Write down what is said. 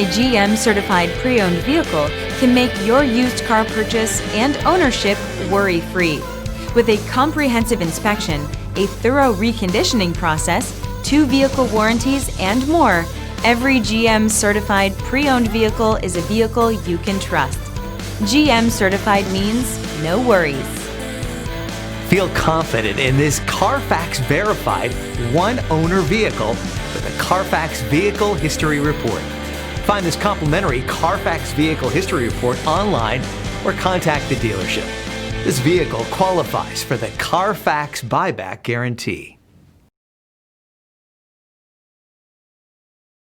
a GM certified pre-owned vehicle can make your used car purchase and ownership worry-free. With a comprehensive inspection, a thorough reconditioning process, 2 vehicle warranties, and more, every GM certified pre-owned vehicle is a vehicle you can trust. GM certified means no worries. Feel confident in this Carfax verified one-owner vehicle with a Carfax Vehicle History Report. Find this complimentary Carfax Vehicle History Report online or contact the dealership. This vehicle qualifies for the Carfax Buyback Guarantee.